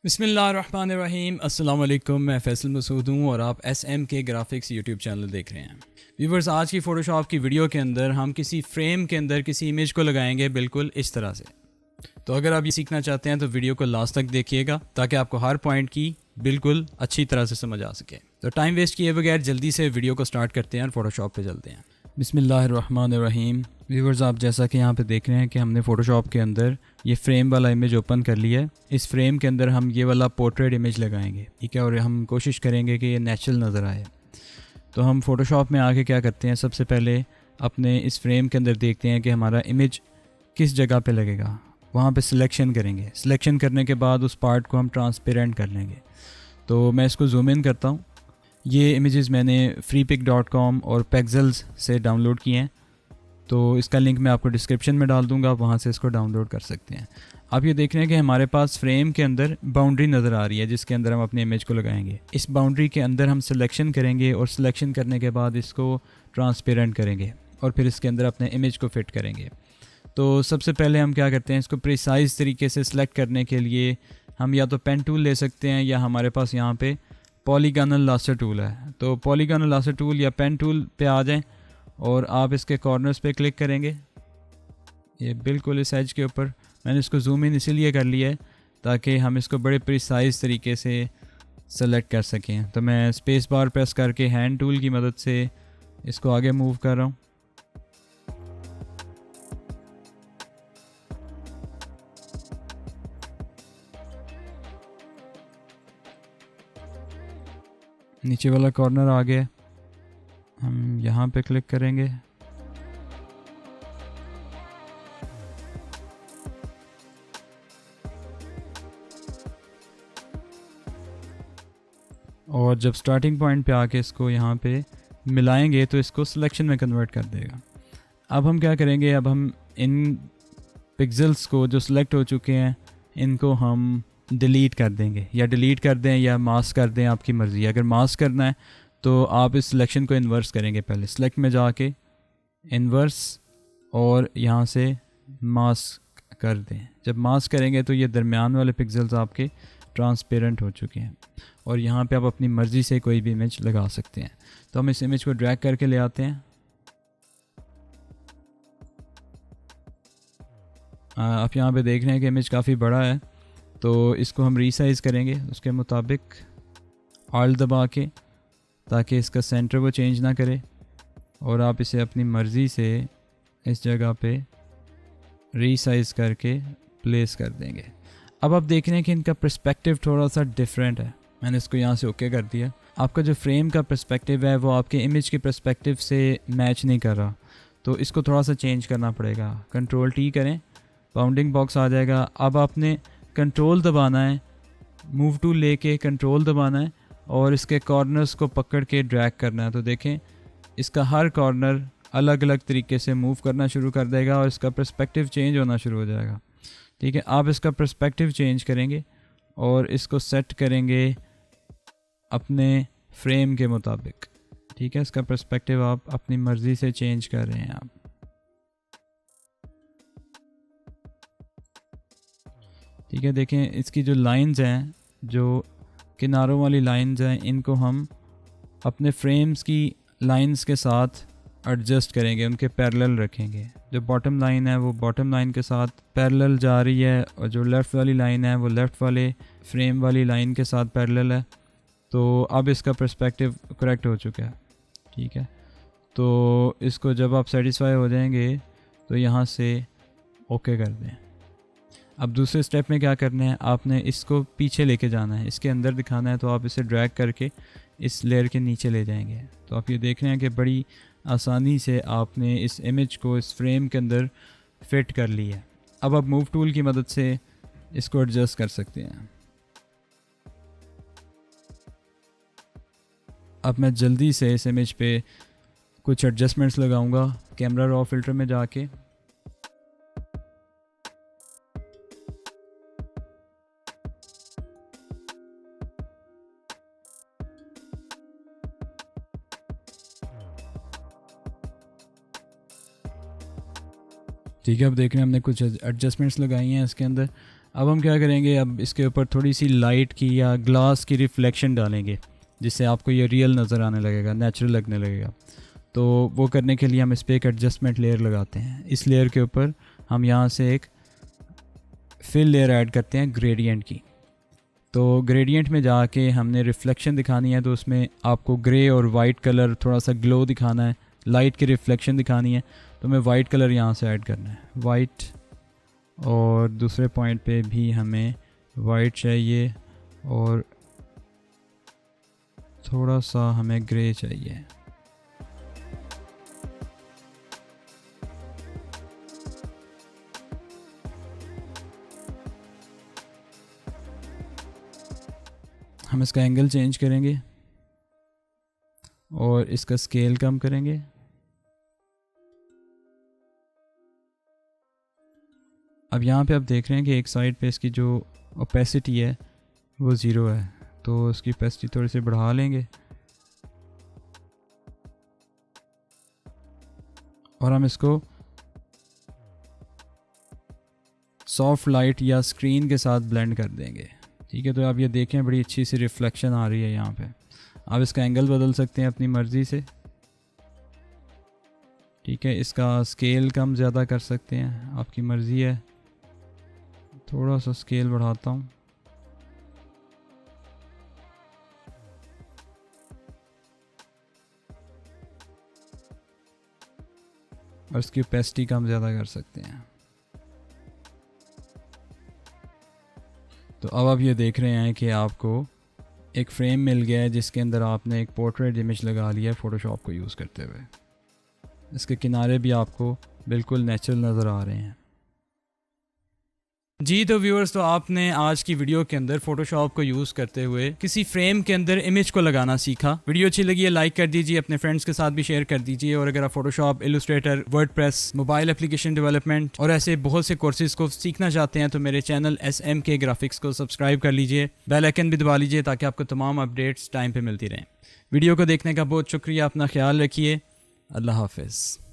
बिस्मिल्लाहिर्रहमानिर्रहीम। अस्सलाम वालेकुम। मैं फैसल मसूद हूँ और आप SMK ग्राफिक्स यूट्यूब चैनल देख रहे हैं। व्यूवर्स, आज की फ़ोटोशॉप की वीडियो के अंदर हम किसी फ्रेम के अंदर किसी इमेज को लगाएंगे बिल्कुल इस तरह से। तो अगर आप ये सीखना चाहते हैं तो वीडियो को लास्ट तक देखिएगा ताकि आपको हर पॉइंट की बिल्कुल अच्छी तरह से समझ आ सके। तो टाइम वेस्ट किए बगैर जल्दी से वीडियो को स्टार्ट करते हैं और फ़ोटोशॉप पे चलते हैं। बिस्मिल्लाहिर्रहमानिर्रहीम। व्यूवर्स, आप जैसा कि यहाँ पे देख रहे हैं कि हमने फ़ोटोशॉप के अंदर ये फ्रेम वाला इमेज ओपन कर लिया है। इस फ्रेम के अंदर हम ये वाला पोर्ट्रेट इमेज लगाएंगे, ठीक है, और हम कोशिश करेंगे कि ये नेचुरल नज़र आए। तो हम फ़ोटोशॉप में आके क्या करते हैं, सबसे पहले अपने इस फ्रेम के अंदर देखते हैं कि हमारा इमेज किस जगह पे लगेगा। वहाँ पे सिलेक्शन करेंगे। सिलेक्शन करने के बाद उस पार्ट को हम ट्रांसपेरेंट कर लेंगे। तो मैं इसको जूम इन करता हूँ। ये इमेजेस मैंने freepik.com और Pexels से डाउनलोड किए हैं, तो इसका लिंक मैं आपको डिस्क्रिप्शन में डाल दूंगा, आप वहाँ से इसको डाउनलोड कर सकते हैं। आप ये देख रहे हैं कि हमारे पास फ्रेम के अंदर बाउंड्री नज़र आ रही है जिसके अंदर हम अपने इमेज को लगाएंगे। इस बाउंड्री के अंदर हम सिलेक्शन करेंगे और सिलेक्शन करने के बाद इसको ट्रांसपेरेंट करेंगे और फिर इसके अंदर अपने इमेज को फिट करेंगे। तो सबसे पहले हम क्या करते हैं, इसको प्रिसाइज तरीके से सिलेक्ट करने के लिए हम या तो पेन टूल ले सकते हैं या हमारे पास यहाँ पे पॉलीगॉनल लासर टूल है। तो पॉलीगॉनल लासर टूल या पेन टूल पे आ जाएं और आप इसके कॉर्नर्स पे क्लिक करेंगे, ये बिल्कुल इस एज के ऊपर। मैंने इसको जूम इन इसीलिए कर लिया है ताकि हम इसको बड़े प्रिसाइज तरीके से सेलेक्ट कर सकें। तो मैं स्पेस बार प्रेस करके हैंड टूल की मदद से इसको आगे मूव कर रहा हूँ। नीचे वाला कॉर्नर आ गया, हम यहाँ पे क्लिक करेंगे। और जब स्टार्टिंग पॉइंट पे आके इसको यहाँ पे मिलाएंगे तो इसको सिलेक्शन में कन्वर्ट कर देगा। अब हम क्या करेंगे, अब हम इन पिक्सेल्स को जो सिलेक्ट हो चुके हैं इनको हम डिलीट कर देंगे, या डिलीट कर दें या मास्क कर दें, आपकी मर्ज़ी। अगर मास्क करना है तो आप इस सिलेक्शन को इन्वर्स करेंगे। पहले सिलेक्ट में जाके इन्वर्स और यहाँ से मास्क कर दें। जब मास्क करेंगे तो ये दरमियान वाले पिक्सेल्स आपके ट्रांसपेरेंट हो चुके हैं और यहाँ पे आप अपनी मर्ज़ी से कोई भी इमेज लगा सकते हैं। तो हम इस इमेज को ड्रैग करके ले आते हैं। आप यहाँ पे देख रहे हैं कि इमेज काफ़ी बड़ा है, तो इसको हम रीसाइज़ करेंगे उसके मुताबिक ऑल्ट दबा के, ताकि इसका सेंटर वो चेंज ना करे और आप इसे अपनी मर्ज़ी से इस जगह पे रीसाइज़ करके प्लेस कर देंगे। अब आप देख रहे हैं कि इनका पर्सपेक्टिव थोड़ा सा डिफरेंट है। मैंने इसको यहाँ से ओके कर दिया। आपका जो फ्रेम का पर्सपेक्टिव है वो आपके इमेज के पर्सपेक्टिव से मैच नहीं कर रहा, तो इसको थोड़ा सा चेंज करना पड़ेगा। कंट्रोल टी करें, बाउंडिंग बॉक्स आ जाएगा। अब आपने कंट्रोल दबाना है, मूव टूल लेके कंट्रोल दबाना है और इसके कॉर्नर्स को पकड़ के ड्रैग करना है। तो देखें, इसका हर कॉर्नर अलग अलग तरीके से मूव करना शुरू कर देगा और इसका पर्सपेक्टिव चेंज होना शुरू हो जाएगा। ठीक है, आप इसका पर्सपेक्टिव चेंज करेंगे और इसको सेट करेंगे अपने फ्रेम के मुताबिक। ठीक है, इसका पर्सपेक्टिव आप अपनी मर्ज़ी से चेंज कर रहे हैं आप। ठीक है, देखें इसकी जो लाइंस हैं, जो किनारों वाली लाइंस हैं, इनको हम अपने फ्रेम्स की लाइंस के साथ एडजस्ट करेंगे, उनके पैरेलल रखेंगे। जो बॉटम लाइन है वो बॉटम लाइन के साथ पैरेलल जा रही है और जो लेफ़्ट वाली लाइन है वो लेफ़्ट वाले फ्रेम वाली लाइन के साथ पैरेलल है। तो अब इसका पर्सपेक्टिव करेक्ट हो चुका है। ठीक है, तो इसको जब आप सेटिस्फाई हो जाएंगे तो यहाँ से ओके कर दें। अब दूसरे स्टेप में क्या करना है, आपने इसको पीछे लेके जाना है, इसके अंदर दिखाना है। तो आप इसे ड्रैग करके इस लेयर के नीचे ले जाएंगे। तो आप ये देख रहे हैं कि बड़ी आसानी से आपने इस इमेज को इस फ्रेम के अंदर फिट कर लिया है। अब आप मूव टूल की मदद से इसको एडजस्ट कर सकते हैं। अब मैं जल्दी से इस इमेज पे कुछ एडजस्टमेंट्स लगाऊंगा कैमरा रॉ फिल्टर में जाके। ठीक है, अब देख रहे हैं हमने कुछ एडजस्टमेंट्स लगाई हैं इसके अंदर। अब हम क्या करेंगे, अब इसके ऊपर थोड़ी सी लाइट की या ग्लास की रिफ्लेक्शन डालेंगे जिससे आपको ये रियल नज़र आने लगेगा, नेचुरल लगने लगेगा। तो वो करने के लिए हम इस पर एक एडजस्टमेंट लेयर लगाते हैं। इस लेयर के ऊपर हम यहाँ से एक फिल लेयर ऐड करते हैं ग्रेडियंट की। तो ग्रेडियंट में जाके हमने रिफ्लेक्शन दिखानी है, तो उसमें आपको ग्रे और वाइट कलर थोड़ा सा ग्लो दिखाना है, लाइट की रिफ्लेक्शन दिखानी है। तो हमें वाइट कलर यहाँ से ऐड करना है, वाइट, और दूसरे पॉइंट पे भी हमें वाइट चाहिए और थोड़ा सा हमें ग्रे चाहिए। हम इसका एंगल चेंज करेंगे और इसका स्केल कम करेंगे। अब यहाँ पे आप देख रहे हैं कि एक साइड पे इसकी जो ओपेसिटी है वो ज़ीरो है, तो इसकी ओपेसिटी थोड़ी सी बढ़ा लेंगे और हम इसको सॉफ्ट लाइट या स्क्रीन के साथ ब्लेंड कर देंगे। ठीक है, तो आप ये देखें बड़ी अच्छी सी रिफ्लेक्शन आ रही है यहाँ पे। आप इसका एंगल बदल सकते हैं अपनी मर्ज़ी से। ठीक है, इसका स्केल कम ज़्यादा कर सकते हैं, आपकी मर्ज़ी है। थोड़ा सा स्केल बढ़ाता हूँ। और इसकी ओपेसिटी कम ज़्यादा कर सकते हैं। तो अब आप ये देख रहे हैं कि आपको एक फ्रेम मिल गया है जिसके अंदर आपने एक पोर्ट्रेट इमेज लगा लिया है फ़ोटोशॉप को यूज़ करते हुए। इसके किनारे भी आपको बिल्कुल नेचुरल नज़र आ रहे हैं। जी तो व्यूअर्स, तो आपने आज की वीडियो के अंदर फोटोशॉप को यूज़ करते हुए किसी फ्रेम के अंदर इमेज को लगाना सीखा। वीडियो अच्छी लगी है लाइक कर दीजिए, अपने फ्रेंड्स के साथ भी शेयर कर दीजिए। और अगर आप Photoshop, Illustrator, WordPress, mobile application development और ऐसे बहुत से कोर्सेज को सीखना चाहते हैं तो मेरे चैनल SMK ग्राफिक्स को सब्सक्राइब कर लीजिए, बेल आइकन भी दबा लीजिए ताकि आपको तमाम अपडेट्स टाइम पर मिलती रहें। वीडियो को देखने का बहुत शुक्रिया, अपना ख्याल रखिए, अल्लाह हाफिज़।